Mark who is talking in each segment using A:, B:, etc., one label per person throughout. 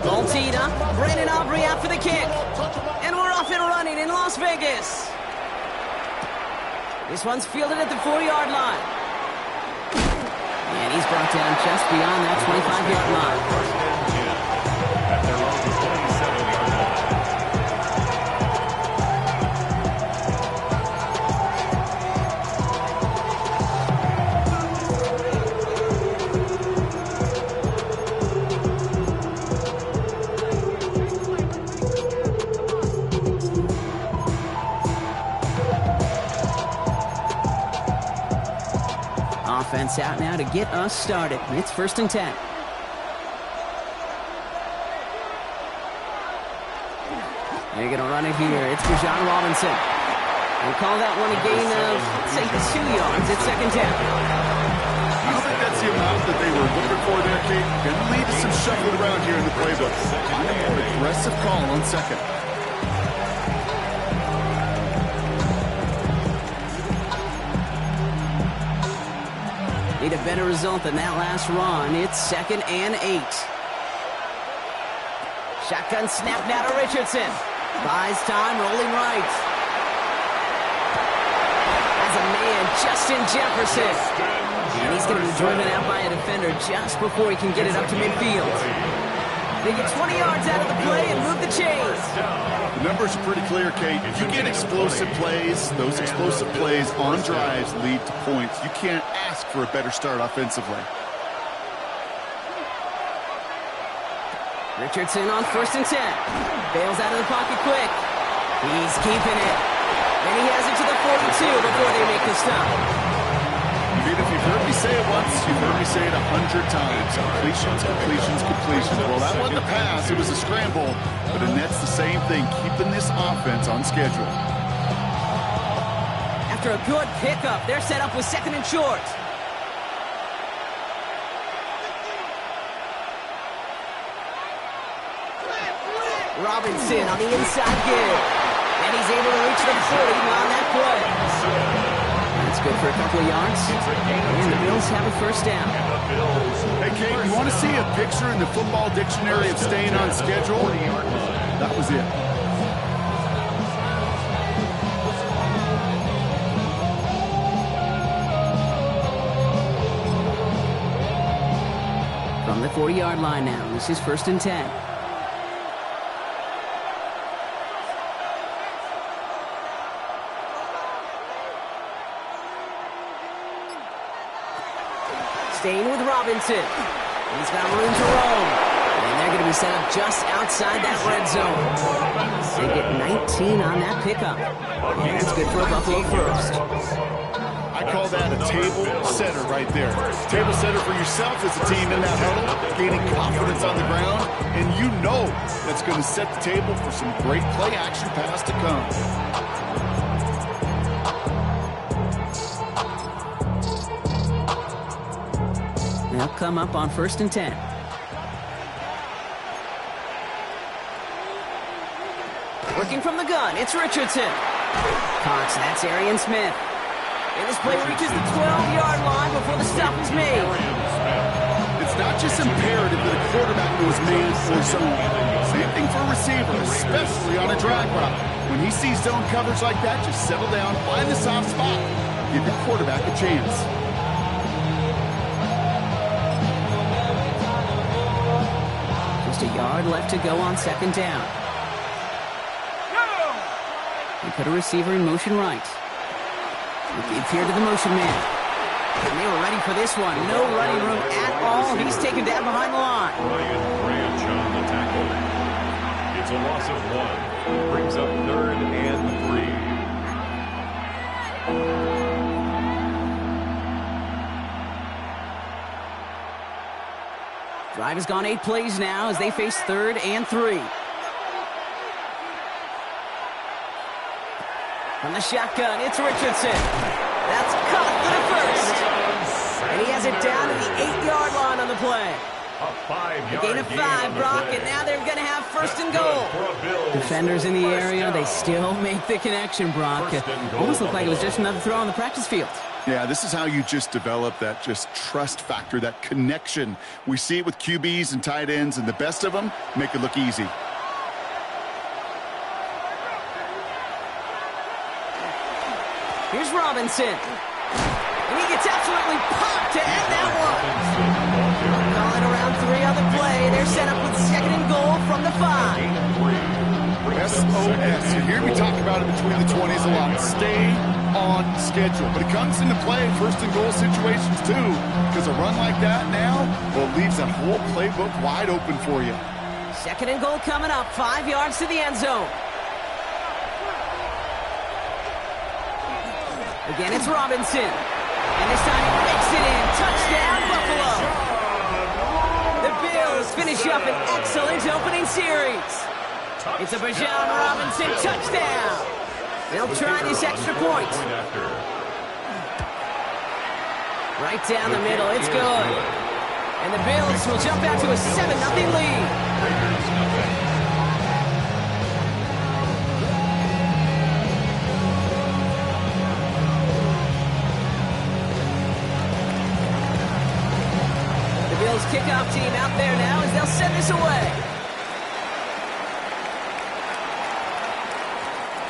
A: Ball teed up. Brandon Aubrey out for the kick. And we're off and running in Las Vegas. This one's fielded at the 40-yard line. And he's brought down just beyond that 25-yard line. Offense out now to get us started. It's 1st and 10. They're going to run it here. It's Bijan Robinson. We'll call that one a gain of, say, 2 yards. It's 2nd down.
B: I don't think that's the amount that they were looking for there, Kate. Going to lead to some shuffling around here in the playbook. An aggressive call on 2nd.
A: Need a better result than that last run. It's 2nd and 8. Shotgun snap now to Richardson. Buys time, rolling right. Has a man, Justin Jefferson. And he's going to be driven out by a defender just before he can get it up to midfield. They get 20 yards out of the play and move the chains.
B: The numbers are pretty clear, Kate. If you get explosive plays, those explosive plays on drives lead to points. You can't ask for a better start offensively.
A: Richardson on 1st and 10. Bails out of the pocket quick. He's keeping it. And he has it to the 42 before they make the stop.
B: If you've heard me say it once, you've heard me say it 100 times. Completions, completions, completions. Well, that wasn't a pass. It was a scramble. But the Nets, the same thing, keeping this offense on schedule.
A: After a good pickup, they're set up with 2nd and short. Robinson on the inside give. And he's able to reach the 40 on that play. That's good for a couple of yards. And the Bills have a 1st down.
B: Hey, Kate, you want to see a picture in the football dictionary of staying on schedule? That was it.
A: From the 40-yard line now, this is 1st and 10. Staying with Robinson. He's got room to roam. And they're going to be set up just outside that red zone. They get 19 on that pickup. And that's good for a Buffalo 1st.
B: I call that a table setter right there. Table setter for yourself as a team in that huddle, gaining confidence on the ground, and you know that's going to set the table for some great play action pass to come.
A: They'll come up on 1st and 10. Working from the gun, it's Richardson. Cox, that's Arian Smith. And this play reaches the 12-yard line before the stop is made.
B: It's not just imperative that a quarterback knows man or zone. Same thing for a receiver, especially on a drag route. When he sees zone coverage like that, just settle down, find the soft spot, give your quarterback a chance.
A: Just a yard left to go on 2nd down. They put a receiver in motion right. It's here to the motion man. And they were ready for this one. No running room at all. He's taken down behind the line.
C: Ryan Branch on the tackle. It's a loss of 1. Brings up 3rd and 3.
A: Drive has gone 8 plays now as they face 3rd and 3. From the shotgun, it's Richardson. That's caught for the 1st. And he has it down to the 8-yard line on the play.
C: A 5-yard
A: Gain of 5, Brock, and now they're going to have first and goal. Defenders in the area, they still make the connection, Brock. Almost looked like it was just another throw on the practice field.
B: Yeah, this is how you just develop that just trust factor, that connection. We see it with QBs and tight ends, and the best of them make it look easy.
A: Here's Robinson. And he gets absolutely popped to end that one. Calling around 3 on the play. They're set up with second and goal from the 5.
B: SOS. You hear me talk about it between the 20s a lot. Stay on schedule. But it comes into play in first and goal situations too. Because a run like that now, well, it leaves that whole playbook wide open for you.
A: Second and goal coming up. 5 yards to the end zone. Again, it's Robinson. And this time he makes it in. Touchdown, Buffalo. The Bills finish up an excellent opening series. It's a Bijan Robinson touchdown. They'll try this extra point. Right down the middle. It's good. And the Bills will jump out to a 7-0 lead. Kickoff team out there now as they'll send this away.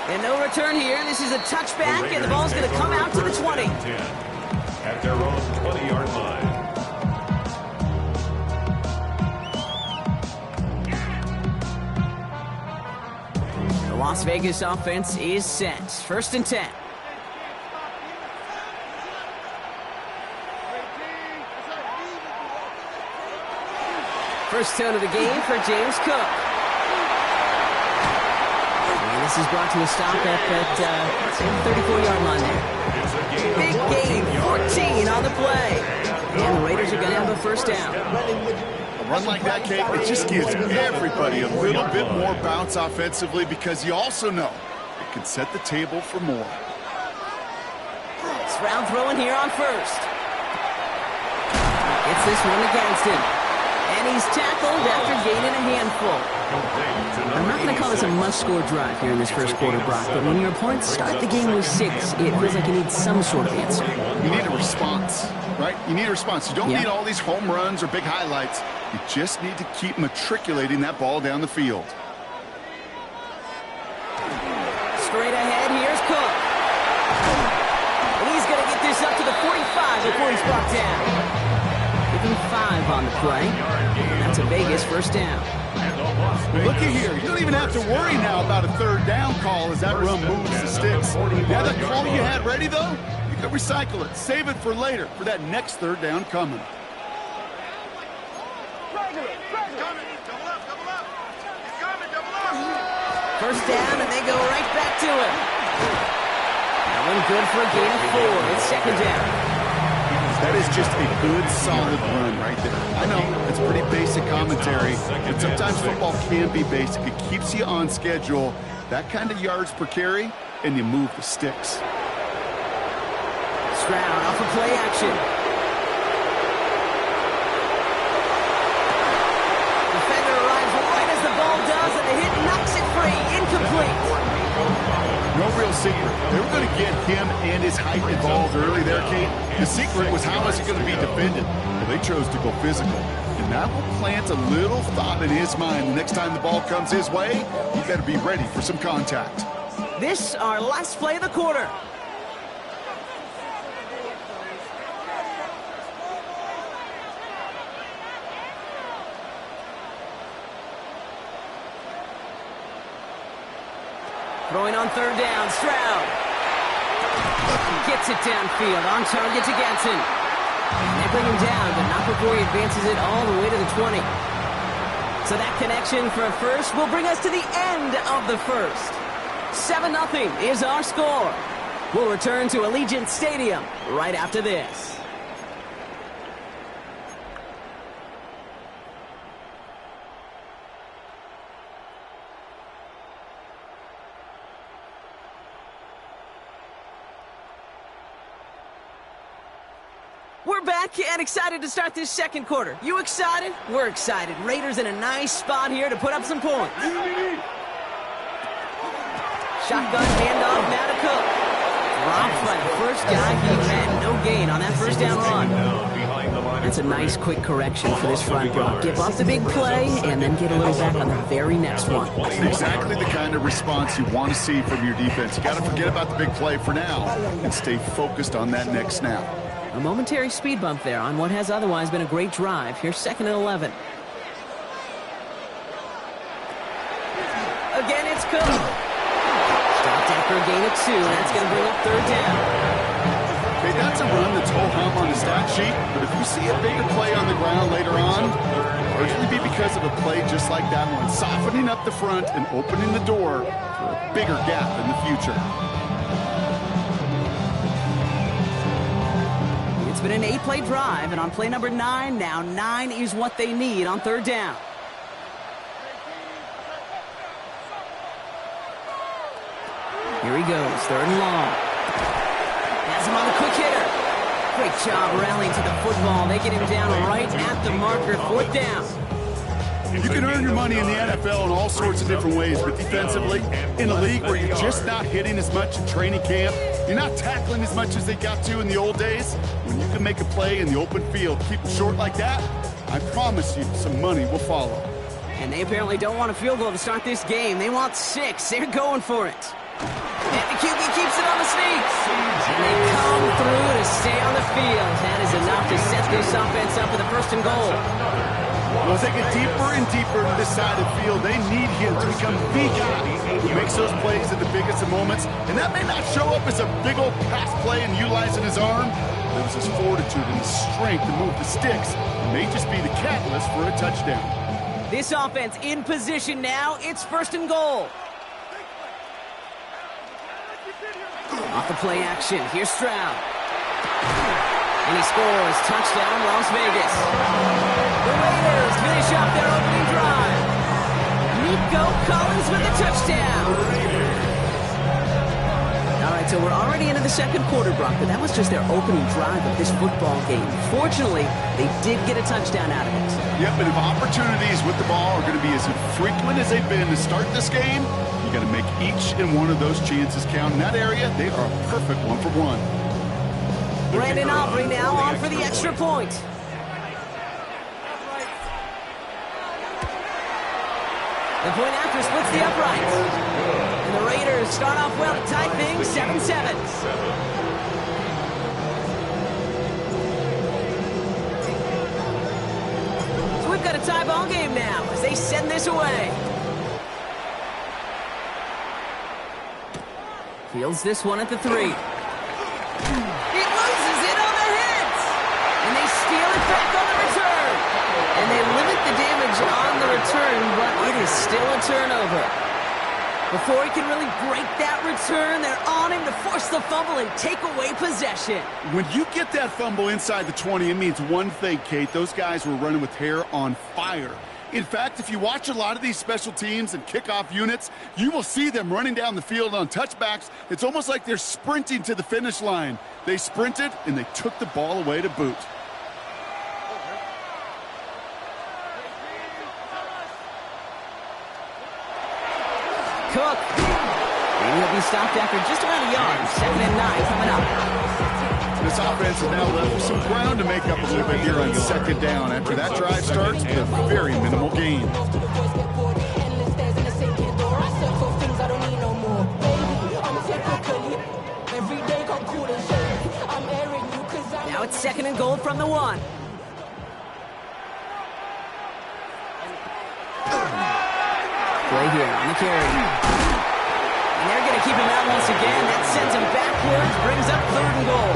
A: And no return here. This is a touchback, and the ball's going to come out to the 20.
C: At their own 20-yard line.
A: The Las Vegas offense is set. First and 10. First tone of the game for James Cook. And this is brought to a stop at the 34-yard line there. Big gain, 14 on the play. And the Raiders are going to have a first down.
B: A run like that, Kate, it just gives everybody a little bit more bounce offensively because you also know it can set the table for more.
A: Stroud throwing here on first. Gets this one against him. And he's tackled after gaining a handful. I'm not going to call this a must-score drive here in this first quarter, Brock, but when your opponents start the game with 6, it feels like you need some sort of answer.
B: You need a response, right? You need a response. You don't need all these home runs or big highlights. You just need to keep matriculating that ball down the field.
A: Straight ahead, here's Cook. And he's going to get this up to the 45 before he's brought down. Give him 5 on the play. That's a Vegas first down.
B: Well, look at here. You don't even have to worry now about a third down call as that run moves the sticks. Now that call you had ready, though, you can recycle it. Save it for later for that next third down coming.
A: First down, and they go right back to it. That one good for a gain of 4. It's second down.
B: That is just a good, solid run right there. I know, it's pretty basic commentary, but sometimes football can be basic. It keeps you on schedule, that kind of yards per carry, and you move the sticks.
A: Stroud off of play action. Defender arrives right as the ball does, and the hit knocks it free. Incomplete.
B: No real secret. They were going to get him and his height involved early there, Kate. The secret was how is he going to be defended. Well, they chose to go physical. And that will plant a little thought in his mind. The next time the ball comes his way, you better be ready for some contact.
A: This our last play of the quarter. Throwing on third down, Stroud. Gets it downfield, on target to Gatson. They bring him down, but not before he advances it all the way to the 20. So that connection for a first will bring us to the end of the first. 7-0 is our score. We'll return to Allegiant Stadium right after this. We're back and excited to start this second quarter. You excited? We're excited. Raiders in a nice spot here to put up some points. Shotgun handoff now to Cook. Dropped by the first guy he met. No gain on that first down run. That's a nice quick correction for this front block. Give up the big play and then get a little back on the very next one.
B: Exactly the kind of response you want to see from your defense. You got to forget about the big play for now and stay focused on that next snap.
A: A momentary speed bump there on what has otherwise been a great drive. Here's 2nd and 11. Again, it's Cook. Stopped after a gain of 2. That's going to bring up 3rd down.
B: Okay, that's a run that's ho-hum on the stat sheet, but if you see a bigger play on the ground later on, it'll largely be because of a play just like that one, softening up the front and opening the door for a bigger gap in the future.
A: It's been an 8-play drive, and on play number 9, now 9 is what they need on 3rd down. Here he goes, 3rd and long. Has him on the quick hitter. Great job rallying to the football. They get him down right at the marker, 4th down.
B: You can earn your money in the NFL in all sorts of different ways, but defensively, in a league where you're just not hitting as much in training camp, you're not tackling as much as they got to in the old days, when you can make a play in the open field, keep it short like that, I promise you some money will follow.
A: And they apparently don't want a field goal to start this game. They want 6. They're going for it. And the QB keeps it on the sneak. And they come through to stay on the field. That is enough to set this offense up with a 1st and goal.
B: Well, as they get deeper and deeper to this side of the field, they need him to become the guy who makes those plays at the biggest of moments. And that may not show up as a big old pass play and utilizing his arm. It was his fortitude and his strength to move the sticks. It may just be the catalyst for a touchdown.
A: This offense in position now. It's 1st and goal. Off the play action. Here's Stroud. And he scores. Touchdown, Las Vegas. The Raiders finish off their opening drive. Nico Collins with the touchdown. All right, so we're already into the second quarter, Brock, but that was just their opening drive of this football game. Fortunately, they did get a touchdown out of it.
B: Yep, but if opportunities with the ball are going to be as infrequent as they've been to start this game, you got to make each and one of those chances count. In that area, they are a perfect 1-for-1.
A: Brandon Aubrey now on for the extra point. The point after splits the uprights. And the Raiders start off well to tie things 7-7. So we've got a tie ball game now as they send this away. Fields this one at the 3. He loses it on the hit! And they steal it back on the return. And they limit the damage on the return, but it is still a turnover. Before he can really break that return, they're on him to force the fumble and take away possession.
B: When you get that fumble inside the 20, it means one thing, Kate. Those guys were running with hair on fire. In fact, if you watch a lot of these special teams and kickoff units, you will see them running down the field on touchbacks. It's almost like they're sprinting to the finish line. They sprinted, and they took the ball away to boot.
A: Cook. And he'll be stopped after just around a yard. 2nd and 9 coming up.
B: This offense is now left with some ground to make up a little bit here on 2nd down after that drive starts with a very minimal gain.
A: Now it's 2nd and goal from the 1. Play here on the carry. And they're going to keep him out once again. That sends him backwards, brings up 3rd and goal.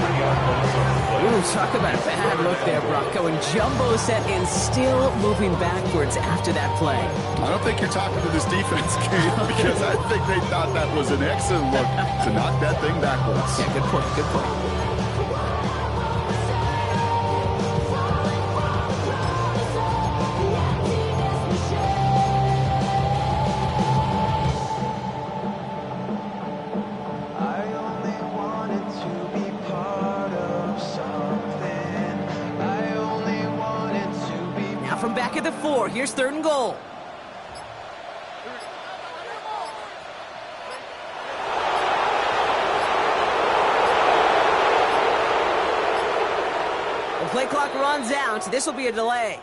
A: Ooh, talk about a bad look there, Brock. Going jumbo set and still moving backwards after that play.
B: I don't think you're talking to this defense, Kate, because I think they thought that was an excellent look to knock that thing backwards.
A: Yeah, good point, good point. 4. Here's 3rd and goal. The play clock runs out. This will be a delay.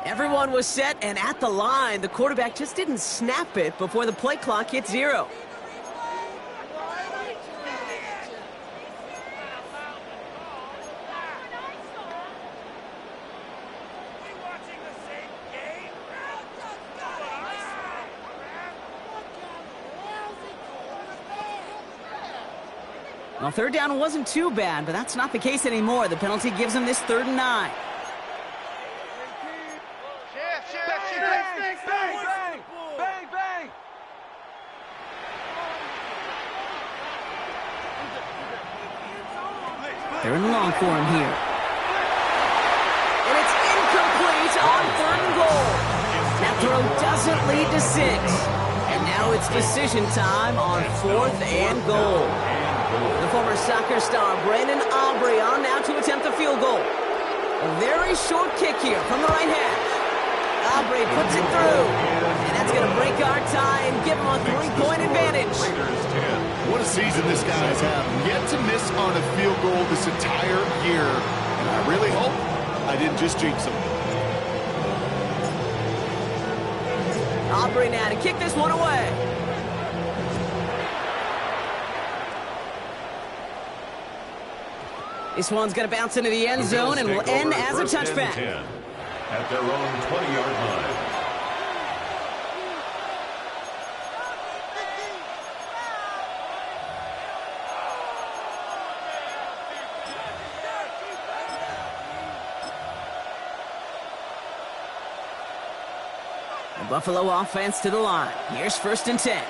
A: Everyone was set and at the line. The quarterback just didn't snap it before the play clock hit 0. Well, 3rd down wasn't too bad, but that's not the case anymore. The penalty gives him this 3rd and 9. They're in long for him here. And it's incomplete on 3rd and goal. That throw doesn't lead to 6. And now it's decision time on 4th and goal. The former soccer star Brandon Aubrey on now to attempt the field goal. A very short kick here from the right hash. Aubrey puts it through. And that's going to break our tie and give him a 3-point advantage.
B: What a season this guy's had. Yet to miss on a field goal this entire year. And I really hope I didn't just jinx him.
A: Aubrey now to kick this one away. This one's going to bounce into the end zone and will end as a touchback.
C: At their own 20-yard line.
A: The Buffalo offense to the line. Here's 1st and 10.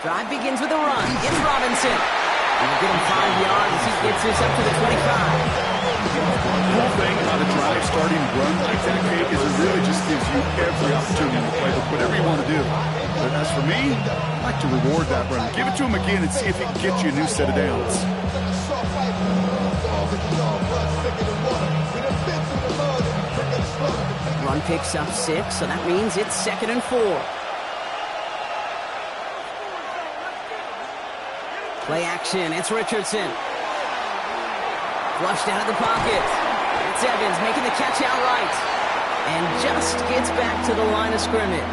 A: Drive begins with a run. It's Robinson. And we'll get him 5 yards as he gets this up to the 25.
B: The whole thing about a drive starting run like that, Kate, is it really just gives you every opportunity to play whatever you want to do. But as for me, I like to reward that run. Give it to him again and see if he can get you a new set of downs.
A: Run picks up 6, so that means it's 2nd and 4. Play action, it's Richardson. Flushed out of the pocket. It's Evans making the catch outright. And just gets back to the line of scrimmage.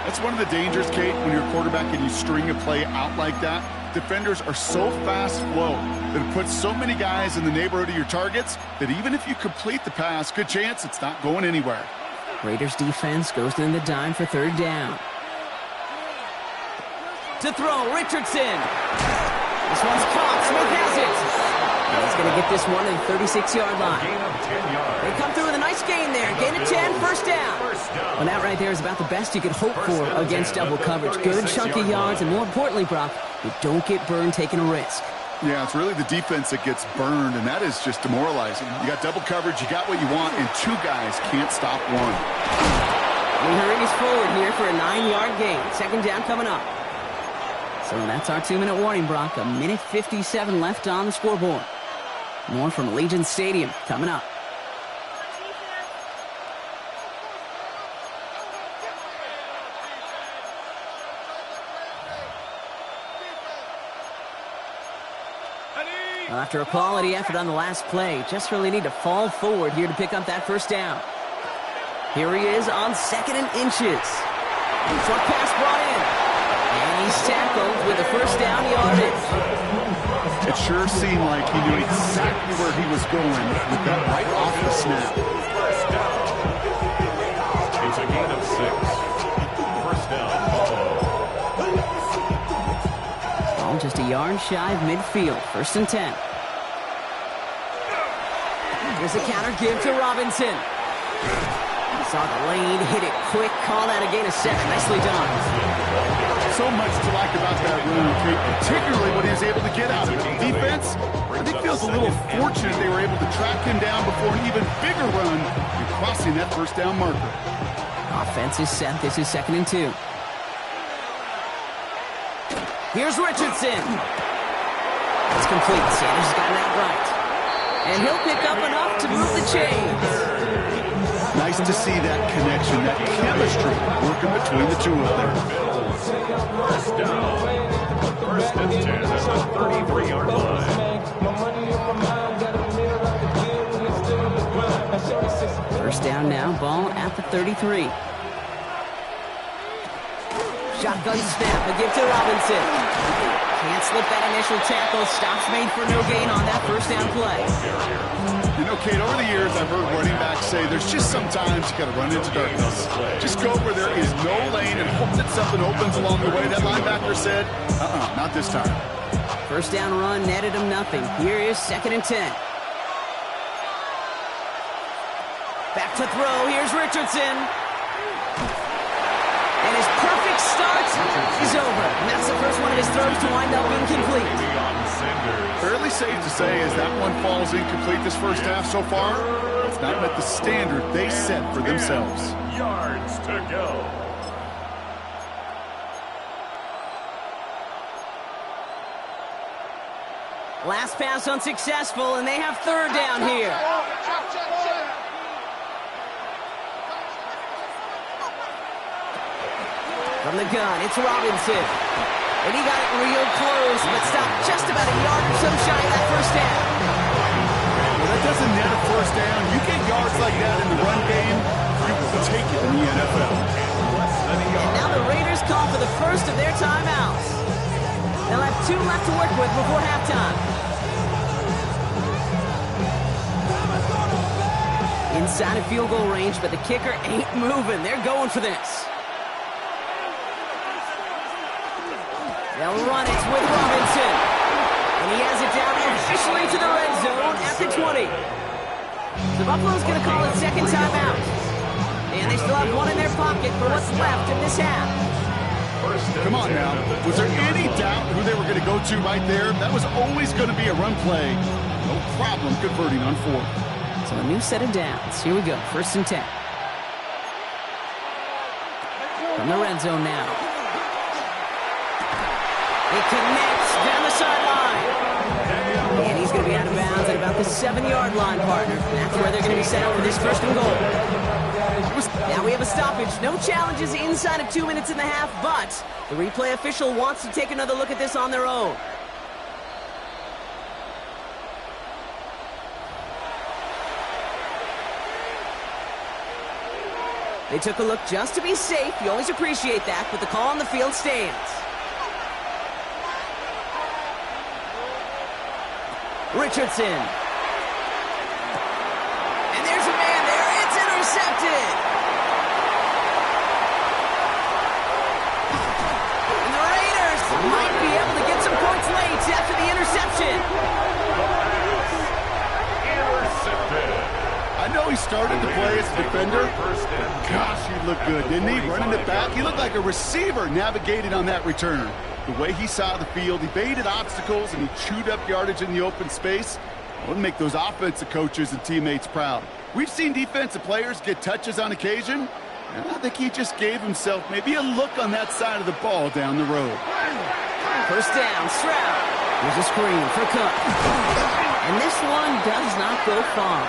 B: That's one of the dangers, Kate, when you're a quarterback and you string a play out like that. Defenders are so fast flow that it puts so many guys in the neighborhood of your targets that even if you complete the pass, good chance it's not going anywhere.
A: Raiders defense goes in the dime for 3rd down. To throw, Richardson. This one's caught. Smith has it. And he's going to get this one at the 36-yard line.
C: Gain of 10 yards.
A: They come through with a nice gain there. Gain of 10, 1st down. Well, that right there is about the best you could hope for against double coverage. Good chunky yards, and more importantly, Brock, you don't get burned taking a risk.
B: Yeah, it's really the defense that gets burned, and that is just demoralizing. You got double coverage, you got what you want, and 2 guys can't stop one.
A: We hurries forward here for a 9-yard gain. 2nd down coming up. So that's our 2-minute warning, Brock. 1:57 left on the scoreboard. More from Allegiant Stadium coming up. Well, after a quality effort on the last play, just really need to fall forward here to pick up that 1st down. Here he is on 2nd and inches. Short pass brought in. And he's tackled with a 1st down yardage.
B: It sure seemed like he knew exactly where he was going with that right off the snap.
C: It's a gain of 6. 1st down, Buffalo.
A: Ball just a yard shy of midfield. 1st and 10. Here's a counter give to Robinson. Saw the lane, hit it quick, call that a gain of 7. Nicely done.
B: So much to like about that run, Kate, particularly what he was able to get out of it. Defense, I think, feels a little fortunate they were able to track him down before an even bigger run and crossing that 1st down marker.
A: Offense is set. This is 2nd and 2. Here's Richardson. It's complete. Sanders has gotten that right. And he'll pick up enough to move the chains.
B: Nice to see that connection, that chemistry working between the two of them.
C: First down. First and 10 at the 33-yard line.
A: First down now, ball at the 33. Shotgun snap, a give to Robinson. Can't slip that initial tackle. Stops made for no gain on that first down play.
B: You know, Kate, over the years, I've heard running backs say there's just sometimes you got to run into darkness. Just go where there is no lane and hope that something opens along the way. That linebacker said, not this time.
A: First down run netted him nothing. Here is 2nd and 10. Back to throw. Here's Richardson. And his perfect start is over. And that's the first one of his throws to wind up incomplete.
B: Fairly safe to say as that one falls incomplete this first half so far, it's not met the standard they set for themselves.
C: Yards to go.
A: Last pass unsuccessful, and they have 3rd down here. From the gun, it's Robinson. And he got it real close, but stopped just about a yard or so shy of that first down.
B: Well, that doesn't net a first down. You get yards like that in the run game, you will take it in the NFL.
A: And now the Raiders call for the first of their timeouts. They'll have 2 left to work with before halftime. Inside of field goal range, but the kicker ain't moving. They're going for this. They'll run it with Robinson. And he has it down officially to the red zone at the 20. The Buffalo's going to call it 2nd timeout. And they still have 1 in their pocket for what's left in this half.
B: Come on now. Was there any doubt who they were going to go to right there? That was always going to be a run play. No problem converting on 4th.
A: So a new set of downs. Here we go. 1st and 10. From the red zone now. It connects down the sideline. And he's going to be out of bounds at about the 7-yard line, partner. That's where they're going to be set up for this 1st and goal. Now we have a stoppage. No challenges inside of 2 minutes and a half, but the replay official wants to take another look at this on their own. They took a look just to be safe. You always appreciate that, but the call on the field stands. Richardson. And there's a man there. It's intercepted. And the Raiders might be able to get some points late after the interception.
B: I know he started to play as a defender. Gosh, he looked good, didn't he? Running it back. He looked like a receiver navigated on that return. The way he saw the field, he baited obstacles, and he chewed up yardage in the open space. It would make those offensive coaches and teammates proud. We've seen defensive players get touches on occasion, and I think he just gave himself maybe a look on that side of the ball down the road.
A: First down, Stroud. Here's a screen for Cook. And this one does not go far.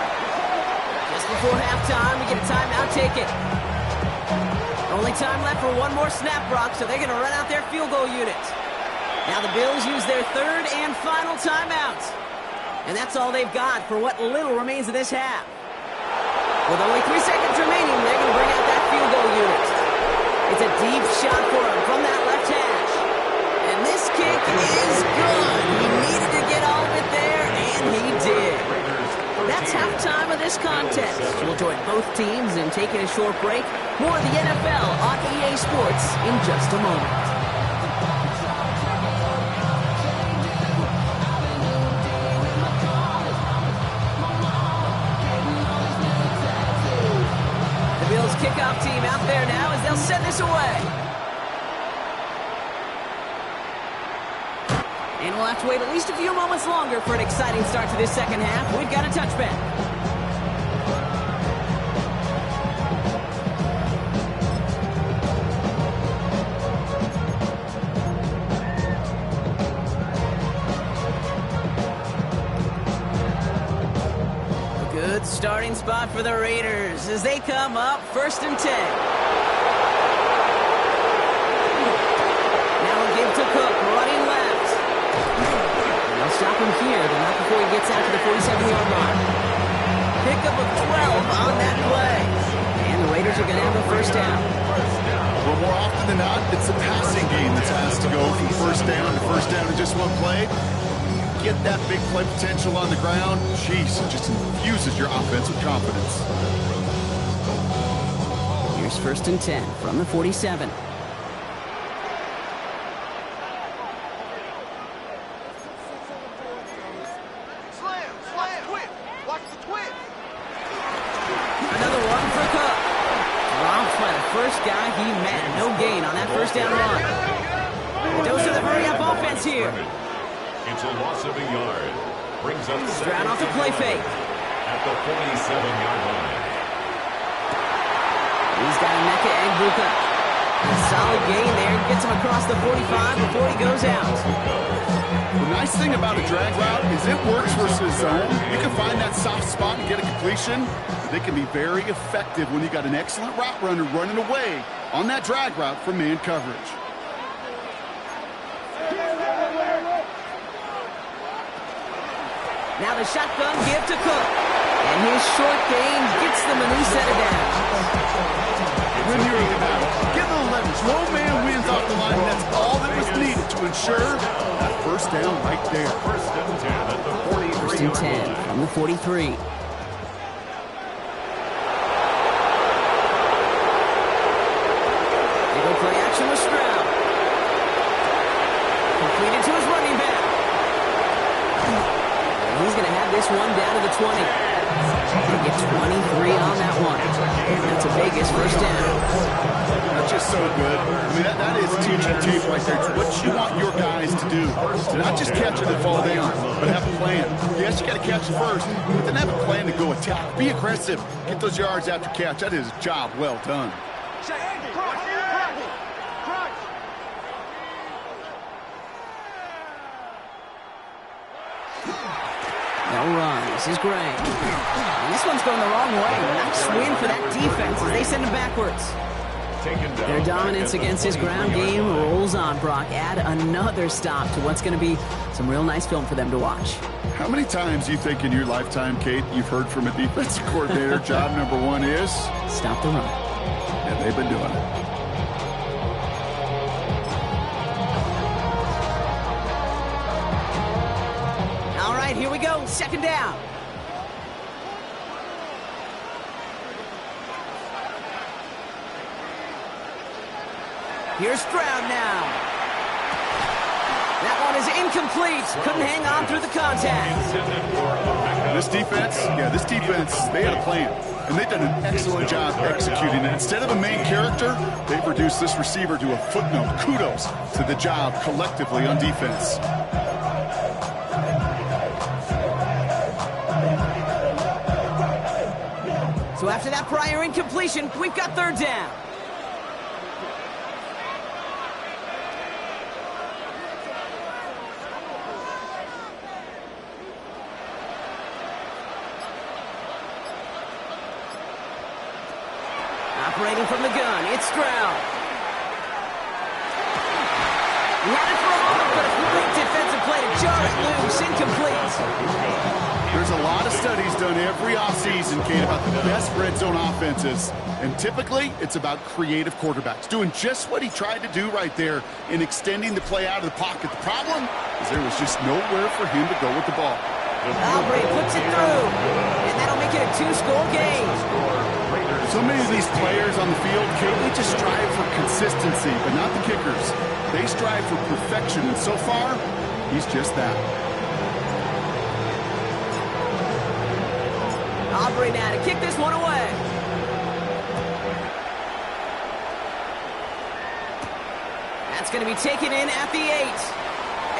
A: Just before halftime, we get a timeout taken. Only time left for 1 more snap, Brock, so they're going to run out their field goal unit. Now the Bills use their 3rd and final timeout. And that's all they've got for what little remains of this half. With only 3 seconds remaining, they're going to bring out that field goal unit. It's a deep shot for him from that left hash. And this kick is good. He needed to get all of it there, and he did. That's halftime of this contest. We'll join both teams in taking a short break. More of the NFL on EA Sports in just a moment. The Bills kickoff team out there now as they'll send this away. And we'll have to wait at least a few moments longer for an exciting start to this 2nd half. We've got a touchback. good starting spot for the Raiders as they come up 1st and 10. Now a give to Cook, running left. They'll stop him here, but not before he gets out to the 47-yard line. Pickup of 12 on that play. And the Raiders are going to have a first down.
B: Well, more often than not, it's a passing game that's asked to go from first down in just one play. Get that big play potential on the ground. Jeez, it just infuses your offense with confidence.
A: Here's 1st and 10 from the 47. Another one for Cook. Dropped by the first guy he met. No gain on that first down run. Those are the hurry-up offense here.
C: It's a loss of a yard. Brings up
A: Stroud off the play fake.
C: At the 47-yard line.
A: He's got Emeka Egbuka. A solid gain there. Gets him across the 45 before he goes out.
B: The nice thing about a drag route is it works versus zone. You can find that soft spot and get a completion. They can be very effective when you got an excellent route runner running away on that drag route from man coverage.
A: Now the shotgun give to Cook. And his short gain gets them a new set of downs.
B: When you're in the battle, get a little leverage. No man wins off the line. That's all that was needed to ensure that first down right there.
C: 1st and 10 at the 43.
A: 1st and 10 from the 43. They go play action with Stroud. Completed to his running back. He's going to have this one down to the 20. They get 23 on that one. And that's a biggest first down.
B: That's just so good. I mean, that is teaching tape right there. It's what you want your guys to do. To not just catch it and fall down, but have a plan. Yes, you got to catch it first, but then have a plan to go attack. Be aggressive. Get those yards after catch. That is a job well done.
A: No run. This is Gray. And this one's going the wrong way. Nice win for that defense as they send him backwards. Their dominance against his ground game rolls on, Brock. Add another stop to what's going to be some real nice film for them to watch.
B: How many times do you think in your lifetime, Kate, you've heard from a defensive coordinator, job number one is?
A: Stop the run.
B: And they've been doing it.
A: All right, here we go. 2nd down. Here's Stroud now. That one is incomplete. Couldn't hang on through the contact.
B: This defense, they had a plan. And they've done an excellent job executing it. Instead of a main character, they've reduced this receiver to a footnote. Kudos to the job collectively on defense.
A: So after that prior incompletion, we've got 3rd down. Operating from the gun, it's Stroud. He had it for a moment, but a great defensive play to jar it loose, incomplete.
B: There's a lot of studies done every offseason, Kate, about the best red zone offenses. And typically, it's about creative quarterbacks, doing just what he tried to do right there in extending the play out of the pocket. The problem is there was just nowhere for him to go with the ball.
A: Albright puts it through, and that'll make it a 2-score game.
B: So many of these players on the field, Kate, they just strive for consistency, but not the kickers. They strive for perfection, and so far, he's just that.
A: Aubrey now to kick this one away. That's going to be taken in at the 8.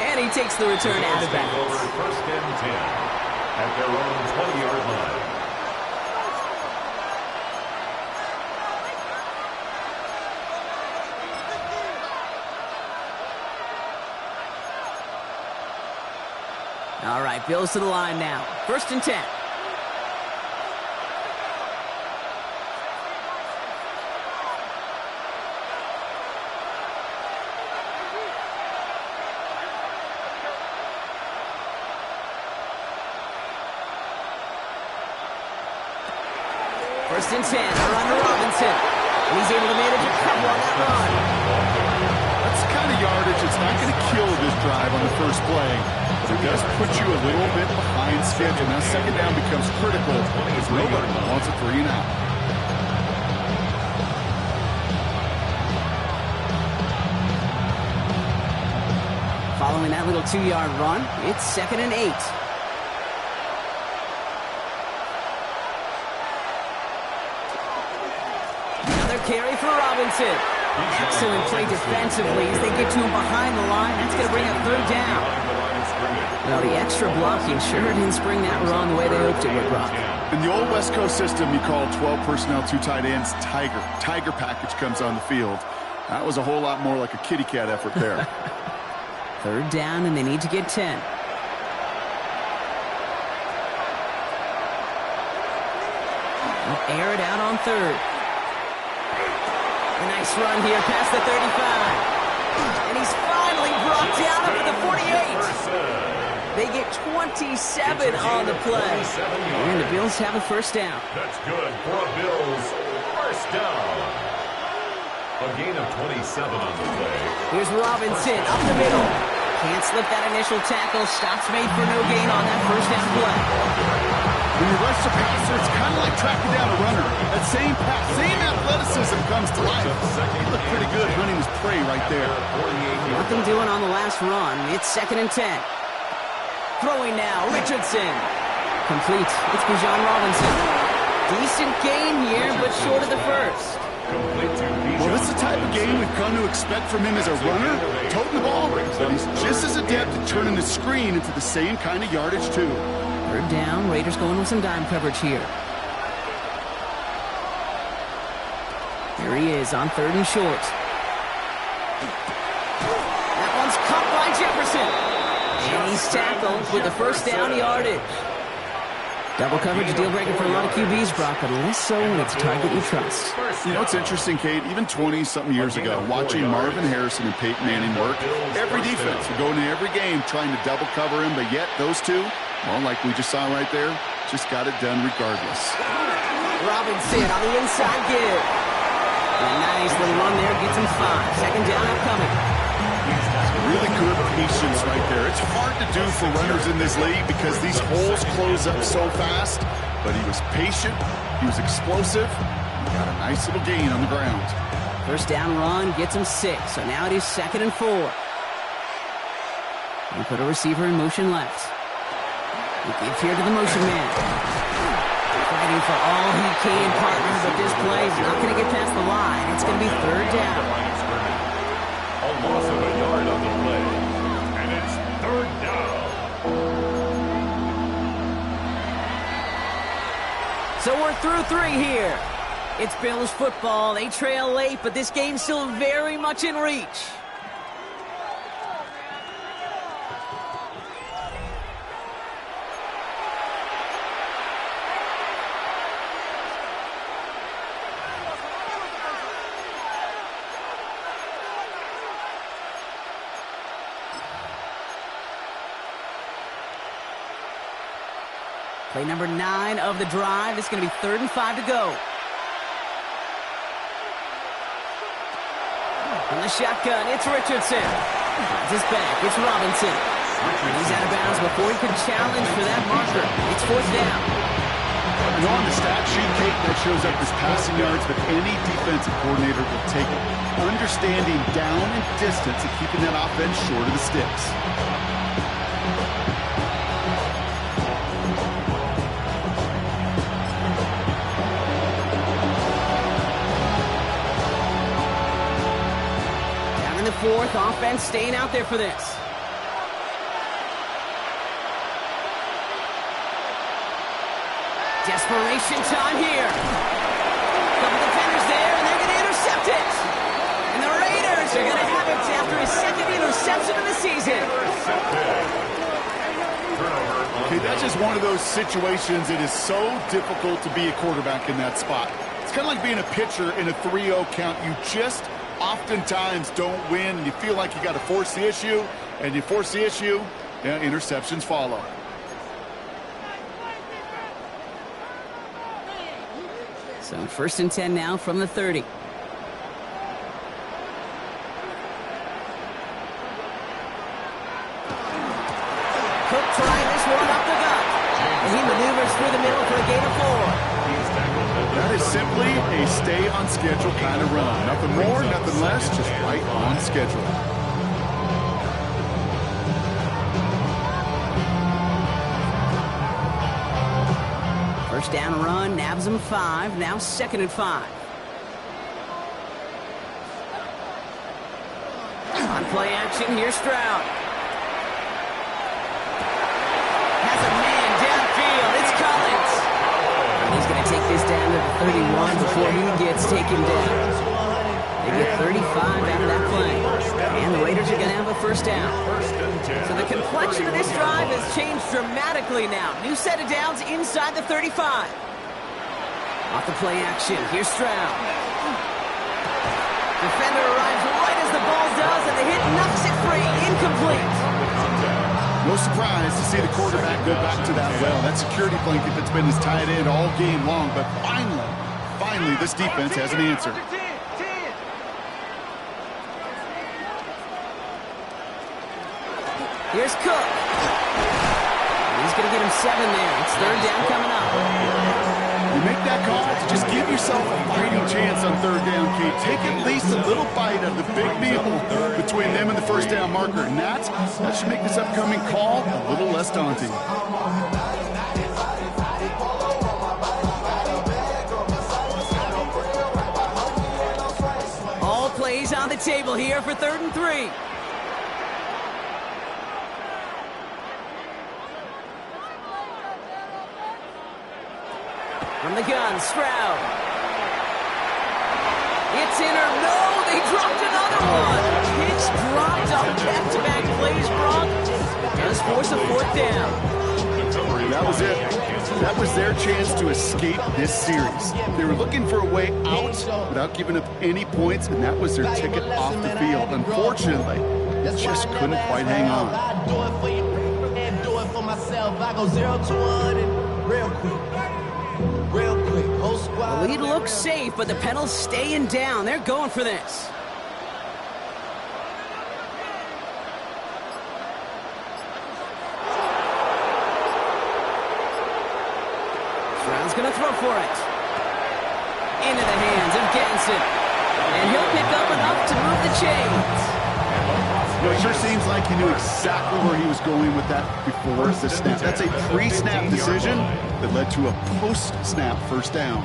A: And he takes the return out of bounds.
C: 1st and 10 at their own 20-yard line.
A: All right, Bills to the line now. 1st and 10. First and 10, a run to Robinson. And he's able to manage a couple on that run.
B: That's the kind of yardage that's not going to kill this drive on the first play, but it does put you a little bit behind schedule. Now second down becomes critical because nobody wants a 3 and out.
A: Following that little 2-yard run, it's 2nd and 8. Another carry for Robinson. Excellent play defensively as they get to him behind the line. That's going to bring up 3rd down. Well, the extra blocking sure didn't spring that run the way they hoped it would, Brock.
B: In the old West Coast system, you call 12 personnel, 2 tight ends, Tiger. Tiger package comes on the field. That was a whole lot more like a kitty cat effort there.
A: 3rd down, and they need to get 10. They'll air it out on 3rd. A nice run here past the 35. And he's finally brought down up at the 48. They get 27 on the play. And the Bills have a 1st down.
C: That's good for a Bills 1st down. A gain of 27 on the play.
A: Here's Robinson up the middle. Can't slip that initial tackle. Stops made for no gain on that 1st down play.
B: When you rush the passer, it's kind of like tracking down a runner. That same pass, same athleticism comes to life. He looked pretty good hunting his prey right there.
A: Nothing doing on the last run. It's 2nd and 10. Throwing now, Richardson. Complete. It's Bijan Robinson. Decent gain here, but short of the 1st.
B: Well, this is the type of game we've come to expect from him as a runner, toting the ball, but he's just as adept at turning the screen into the same kind of yardage, too.
A: 3rd down, Raiders going with some dime coverage here. Here he is on 3rd and short. That one's caught by Jefferson. And he's tackled with the 1st down yardage. Double coverage, a deal breaker for a lot of QBs, Brock, but less so when it's a target you trust.
B: You know, it's interesting, Kate, even 20-something years ago, watching Marvin Harrison and Peyton Manning work, every defense would go into every game trying to double cover him, but yet those two, well, like we just saw right there, just got it done regardless.
A: Robinson on the inside give. And a nice little run there, gets him 5. 2nd down upcoming.
B: Really good patience right there. It's hard to do for runners in this league because these holes close up so fast, but he was patient, he was explosive, he got a nice little gain on the ground.
A: 1st down run gets him 6, so now it is 2nd and 4. We put a receiver in motion left. He gives here to the motion man. Fighting for all he can, partner, but this play is not going to get past the line. It's going to be 3rd down.
C: A loss of a yard on the play. And it's 3rd down.
A: So we're through 3 here. It's Bills football. They trail late, but this game's still very much in reach. Play number 9 of the drive. It's going to be 3rd and 5 to go. From the shotgun, it's Richardson. Finds his back. It's Robinson. He's out of bounds before he could challenge for that marker. It's 4th down.
B: And on the stat sheet, Kate, that shows up as passing yards, but any defensive coordinator will take it. Understanding down and distance and keeping that offense short of the sticks.
A: In the 4th, offense staying out there for this. Desperation time here. Couple defenders there, and they're going to intercept it. And the Raiders are going to have it after his 2nd interception of the season.
B: Okay, that's just one of those situations. It is so difficult to be a quarterback in that spot. It's kind of like being a pitcher in a 3-0 count. You just oftentimes don't win, and you feel like you got to force the issue, and you force the issue, yeah, interceptions follow.
A: So 1st and 10 now from the 30. Cook trying this one up the gut. And he maneuvers through the middle for a gain of 4.
B: That is simply a stay on schedule kind of run. Nothing more, nothing less, just right on schedule.
A: First down run, nabs him 5, now 2nd and 5. On play action, here's Stroud. Has a man downfield, it's Collins. And he's going to take this down to the 31 before he gets taken down. They get 35 out of that play. And the Raiders are going to have a first down. So the complexion of this drive has changed dramatically now. New set of downs inside the 35. Off the play action, here's Stroud. Defender arrives right as the ball does, and the hit knocks it free. Incomplete.
B: No surprise to see the quarterback go back to that well. That security blanket that's been his tight end all game long. But finally, this defense has an answer.
A: Here's Cook. He's going to get him 7 there. It's 3rd down coming up.
B: You make that call to just give yourself a fighting chance on 3rd down, Kate. Take at least a little bite of the big meal between them and the first down marker. And that should make this upcoming call a little less daunting.
A: All plays on the table here for 3rd and 3. From the gun, Stroud. It's in or no, they dropped another one. Pitch dropped on back-to-back plays, Brock. Does force a 4th down.
B: That was it. That was their chance to escape this series. They were looking for a way out without giving up any points, and that was their ticket off the field. Unfortunately, they just couldn't quite hang on.
D: I do it for you and do it for myself. I go 0 to 1 real quick. Real quick, whole squad.
A: The lead looks safe, but the Penals staying down. They're going for this. Stroud's going to throw for it. Into the hands of Genson. And he'll pick up enough to move the chains.
B: Well, it sure seems like he knew exactly where he was going with that before the snap. That's a pre-snap decision that led to a post-snap first down.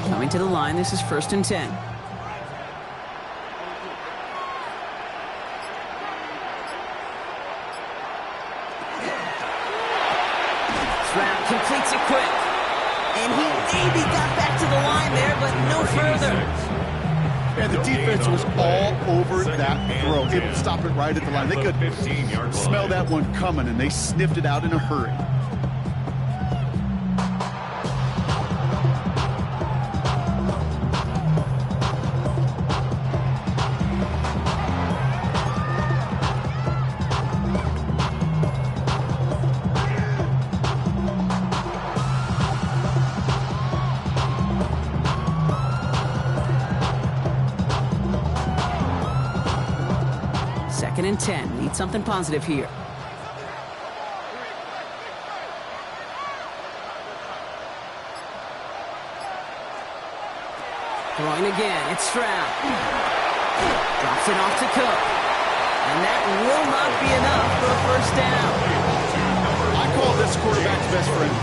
A: Coming to the line, this is 1st and 10. Stroud completes it quick. And he maybe got back to the line there, but no further.
B: Yeah, the defense was all over that throw. It would stop it right at the line. They could smell that one coming, and they sniffed it out in a hurry.
A: Second and 10. Need something positive here. Throwing again. It's Stroud. Drops it off to Cook. And that will not be enough for a first down.
B: I call this quarterback's best friend.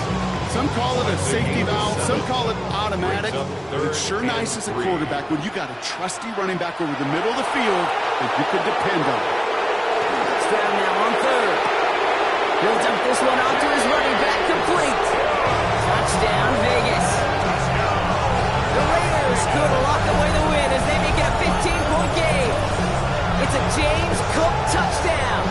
B: Some call it a safety valve, some call it automatic, but it's sure nice as a quarterback when you got a trusty running back over the middle of the field that you could depend on.
A: Stroud now on 3rd. He'll dump this one out to his running back, complete. Touchdown, Vegas. The Raiders could lock away the win as they make it a 15-point game. It's a James Cook touchdown.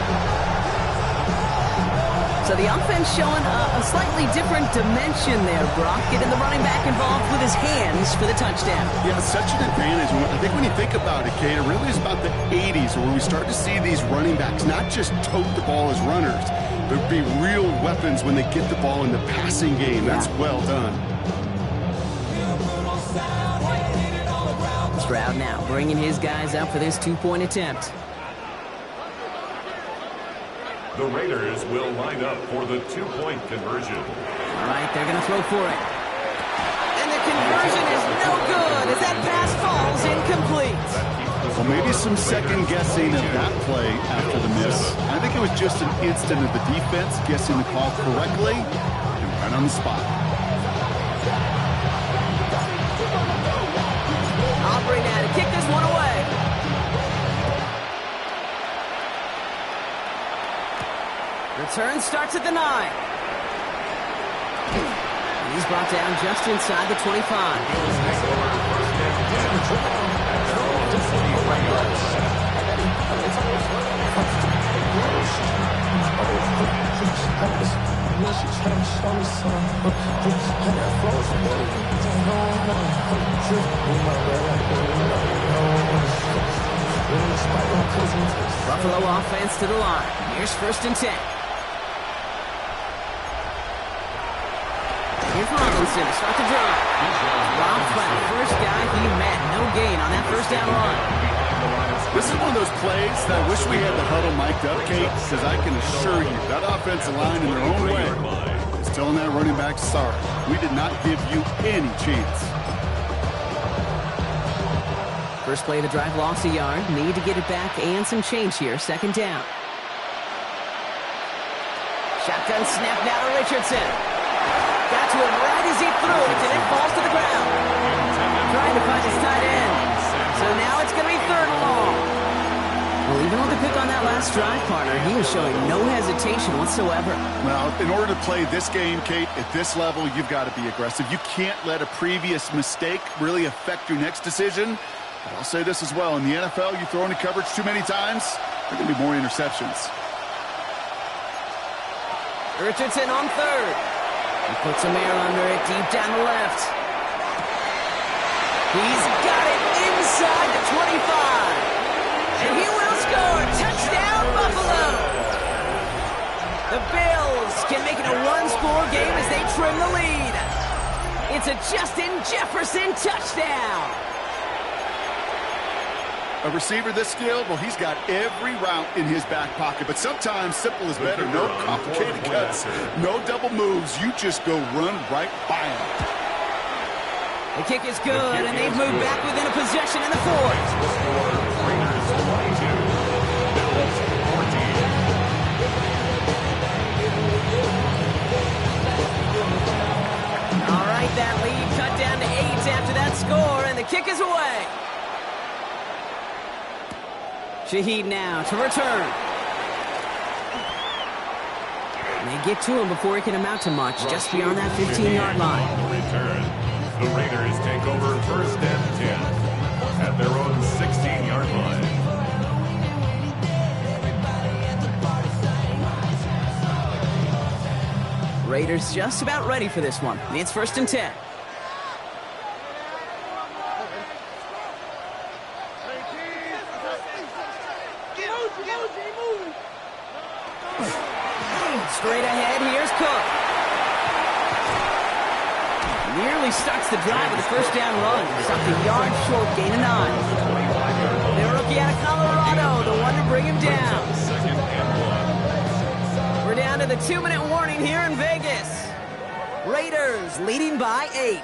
A: So the offense showing a slightly different dimension there, Brock, getting the running back involved with his hands for the touchdown.
B: Yeah, such an advantage. I think when you think about it, Kate, it really is about the 80s where we start to see these running backs not just tote the ball as runners, but be real weapons when they get the ball in the passing game. That's well done.
A: Stroud now bringing his guys up for this two-point attempt.
C: The Raiders will line up for the two-point conversion.
A: All right, they're going to throw for it. And the conversion is no good as that pass falls incomplete.
B: Well, maybe some second guessing of that play after the miss. I think it was just an instant of the defense guessing the call correctly and right on the spot.
A: Aubrey now to kick this one away. Return starts at the 9. He's brought down just inside the 25. Buffalo offense to the line. Here's 1st and 10. Here's Robinson to start the drive. Rob Flat, first guy he met. No gain on that first down run.
B: This is one of those plays that I wish we had the huddle mic'd up, Kate, because I can assure you that offensive line in their own way is telling that running back, sorry, we did not give you any chance.
A: First play of the drive, lost a yard. Need to get it back and some change here. 2nd down. Shotgun snap now to Richardson. Got to him right as he threw it, and it falls to the ground. Trying to find his tight end. So now it's going to be 3rd and long. Well, even with the pick on that last drive, partner, he was showing no hesitation whatsoever.
B: Well, in order to play this game, Kate, at this level, you've got to be aggressive. You can't let a previous mistake really affect your next decision. But I'll say this as well. In the NFL, you throw into coverage too many times, there are going to be more interceptions.
A: Richardson on 3rd. He puts some air under it deep down the left. He's got it inside the 25. And he will score. Touchdown, Buffalo. The Bills can make it a one-score game as they trim the lead. It's a Justin Jefferson touchdown.
B: A receiver this skilled, well, he's got every route in his back pocket. But sometimes simple is better. No complicated cuts, no double moves. You just go run right by him.
A: The kick is good, and they've moved back within a possession in the 4th. All right, that lead cut down to 8 after that score, and the kick is away. Shaheed now to return. And they get to him before he can amount to much, just beyond that 15-yard line.
C: Return. The Raiders take over 1st and 10 at their own 16-yard line.
A: Raiders just about ready for this one. It's 1st and 10. Straight ahead, here's Cook. Nearly starts the drive with a 1st down run. Stopped a yard short, gain of 9. The rookie out of Colorado, the one to bring him down. We're down to the 2-minute warning here in Vegas. Raiders leading by 8.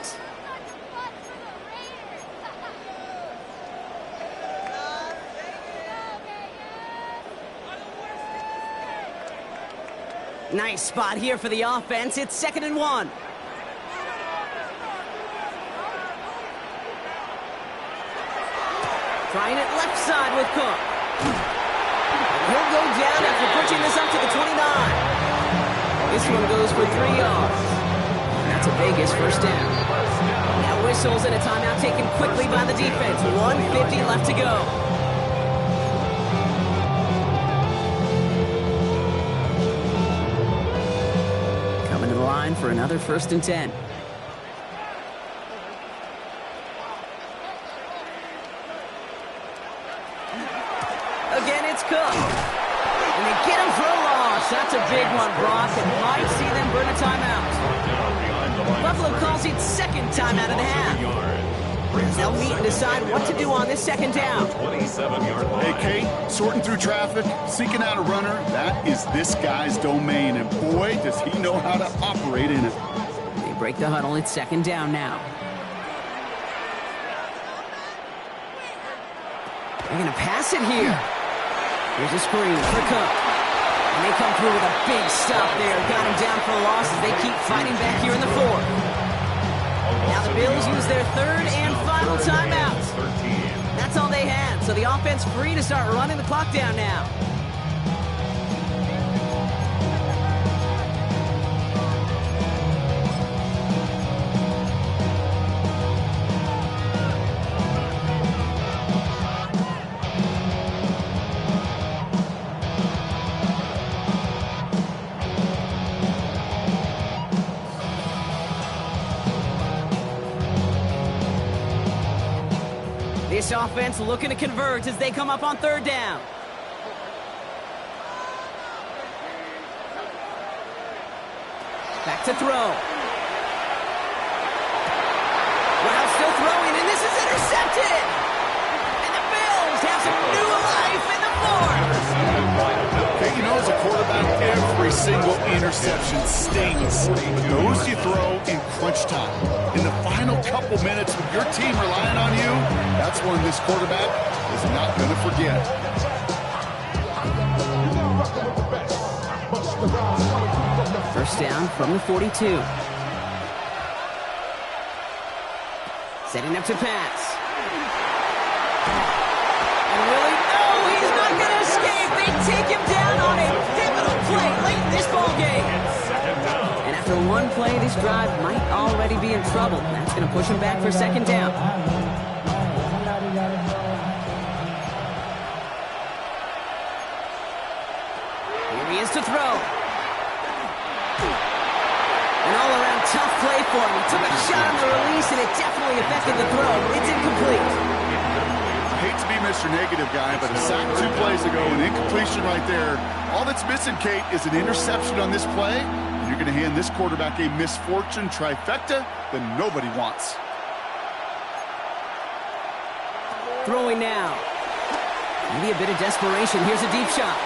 A: Nice spot here for the offense. It's 2nd and 1. Trying it left side with Cook. He'll go down after pushing this up to the 29. This one goes for 3 yards. That's a Vegas 1st down. Now whistles and a timeout taken quickly by the defense. 1:50 left to go. for another 1st and 10. Again, it's Cook. And they get him for a loss. That's a big one, Brock, and might see them burn a timeout. Buffalo calls it 2nd timeout of the half. They'll meet and decide what to do on this 2nd down.
B: Hey, Kate, sorting through traffic, seeking out a runner, that is this guy's domain, and boy, does he know how to operate in it.
A: They break the huddle. It's 2nd down now. They're going to pass it here. Here's a screen for Cook. And they come through with a big stop there. Got him down for a loss as they keep fighting back here in the 4th. Now the Bills use their 3rd and final timeout. That's all they had, so the offense free to start running the clock down now. This offense looking to convert as they come up on 3rd down. Back to throw. Brown still throwing, and this is intercepted. And the Bills have some new life in the 4th.
B: Hey, you know, as a quarterback, every single interception stings. But those you throw in crunch time. In the final couple minutes with your team relying on you, that's one this quarterback is not going to forget.
A: First down from the 42. Setting up to pass. And Willie, no, he's not going to escape. They take him down on a pivotal play late in this ballgame. And after one play, this drive might already be in trouble. That's going to push him back for 2nd down. Here he is to throw. An all-around tough play for him. He took a shot on the release, and it definitely affected the throw. It's incomplete.
B: I hate to be Mr. Negative guy, but a sack 2 plays ago, an incompletion right there. All that's missing, Kate, is an interception on this play. And you're going to hand this quarterback a misfortune trifecta that nobody wants.
A: Throwing now. Maybe a bit of desperation. Here's a deep shot.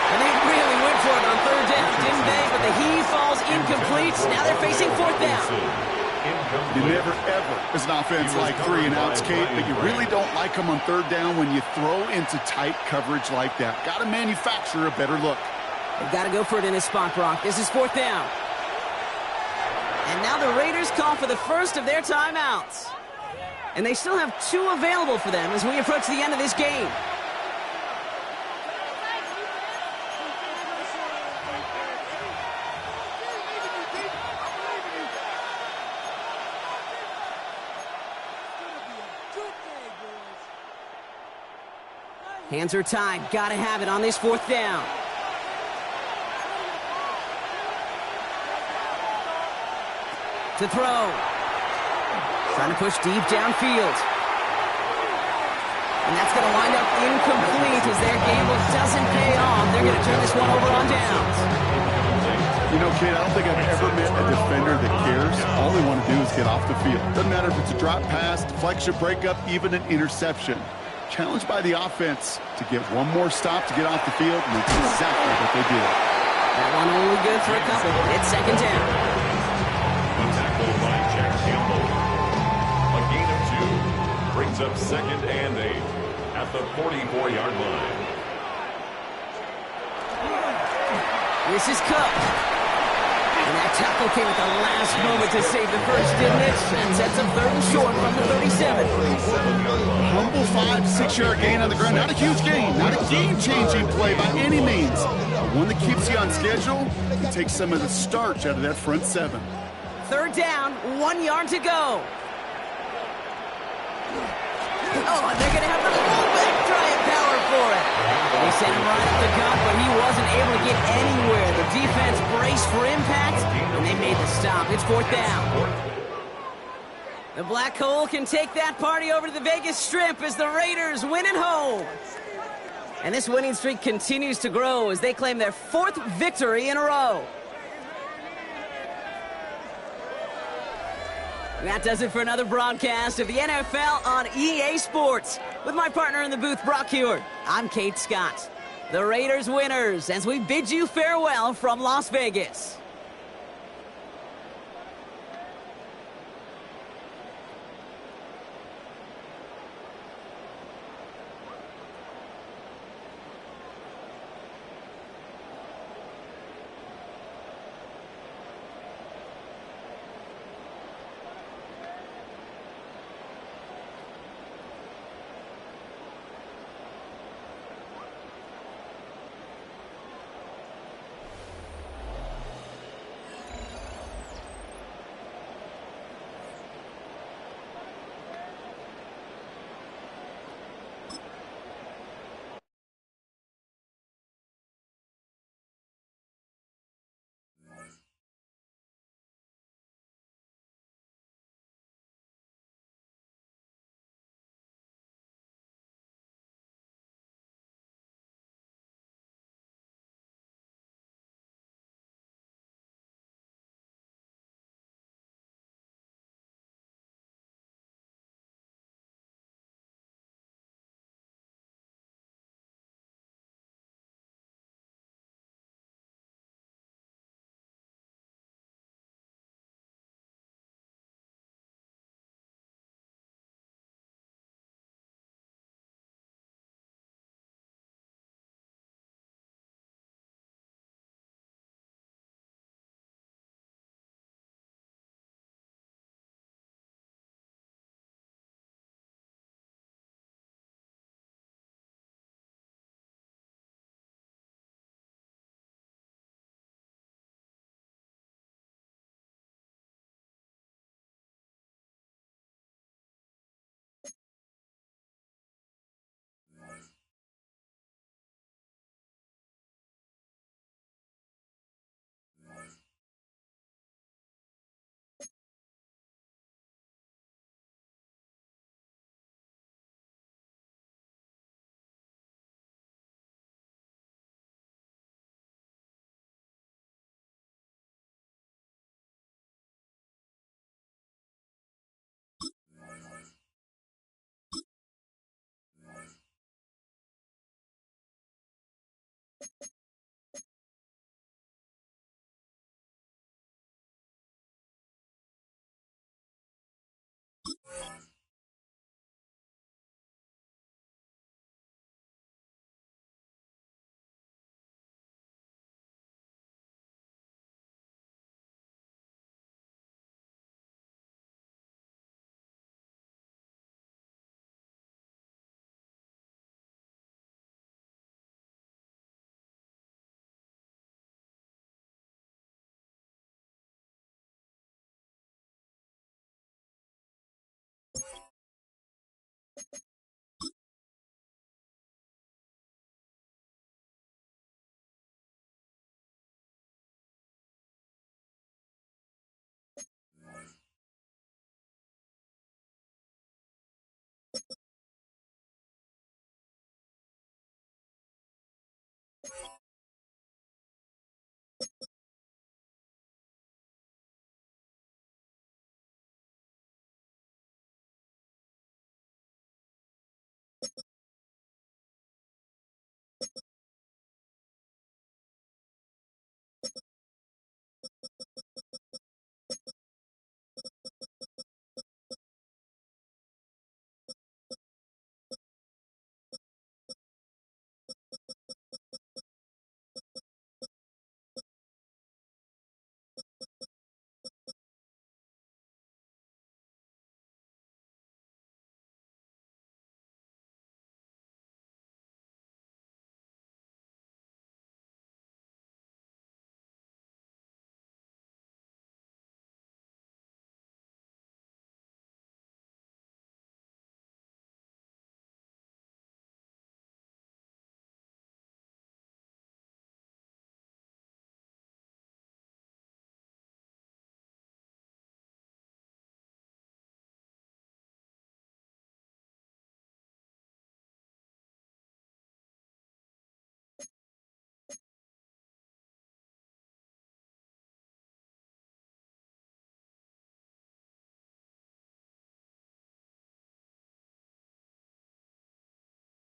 A: And they really went for it on 3rd down, didn't they? But the heave falls incomplete. Now they're facing 4th down.
B: You never, ever, as an offense, like 3 and outs, Kate, but you really don't like them on 3rd down when you throw into tight coverage like that. Got to manufacture a better look.
A: They've got to go for it in this spot, Brock. This is 4th down. And now the Raiders call for the first of their timeouts. And they still have 2 available for them as we approach the end of this game. Hands are tied. Got to have it on this 4th down. To throw. Trying to push deep downfield. And that's going to wind up incomplete as their gamble doesn't pay off. They're going to turn this one over on downs.
B: You know, Kate, I don't think I've ever met a defender that cares. All they want to do is get off the field. Doesn't matter if it's a drop pass, deflection, breakup, even an interception. Challenged by the offense to get one more stop to get off the field, and that's exactly what they did.
A: That one only good for a couple. It's 2nd down.
C: A tackle by Jack Campbell. A gain of 2 brings up 2nd and 8 at the 44-yard line.
A: This is Cook. And that tackle came at the last moment to save the first, didn't it? And sets up 3rd and short from the 37.
B: Humble 5-6-yard gain on the ground. Not a huge gain. Not a game-changing play by any means. But one that keeps you on schedule and takes some of the starch out of that front 7.
A: 3rd down, 1 yard to go. Oh, and they're going to have the fullback try and power for it. They sent him right up the gut, but he wasn't able to get anywhere. The defense braced for impact, and they made the stop. It's 4th down. The Black Hole can take that party over to the Vegas Strip as the Raiders win at home. And this winning streak continues to grow as they claim their 4th victory in a row. That does it for another broadcast of the NFL on EA Sports. With my partner in the booth, Brock Huard, I'm Kate Scott. The Raiders winners as we bid you farewell from Las Vegas.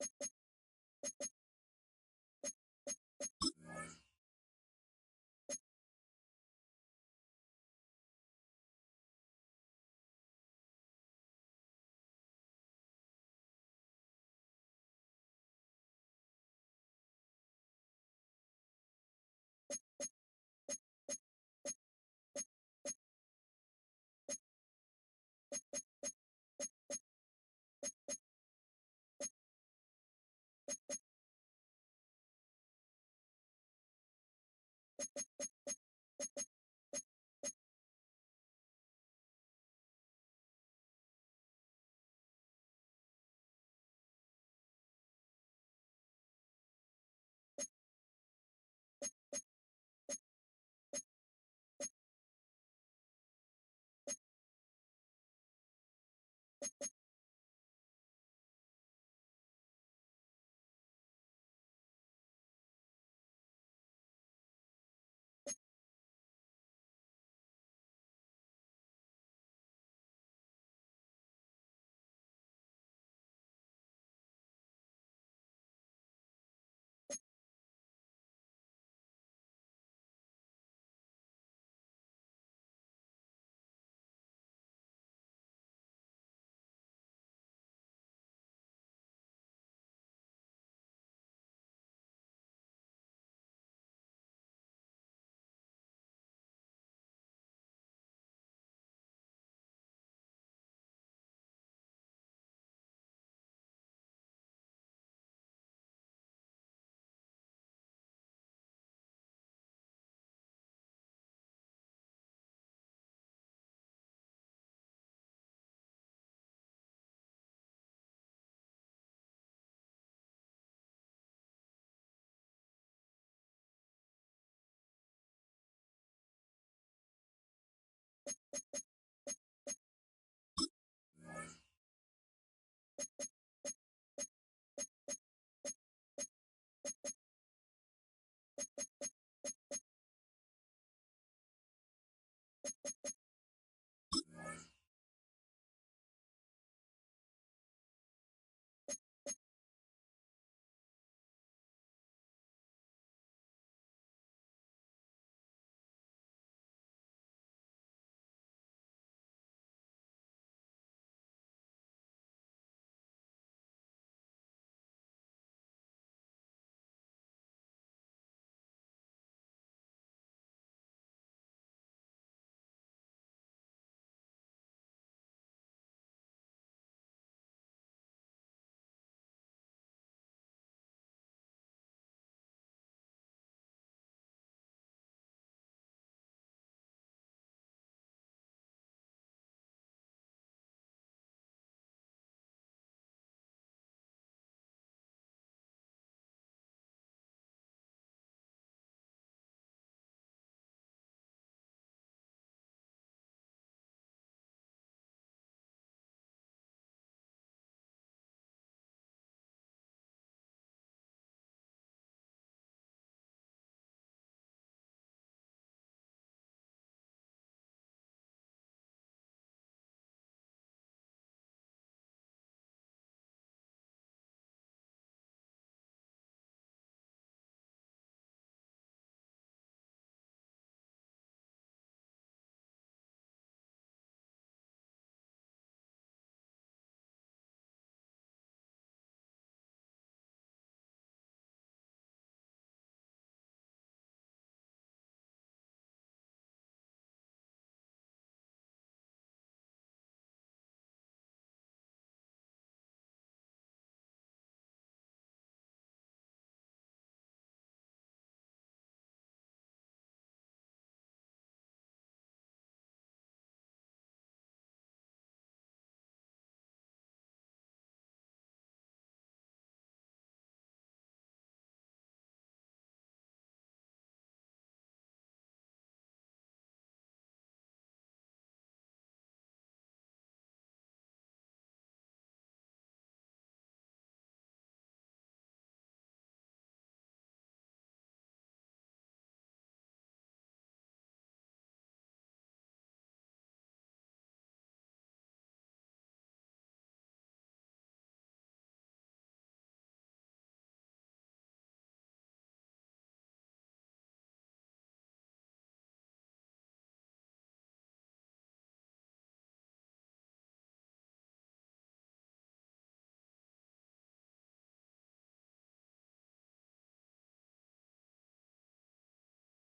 E: You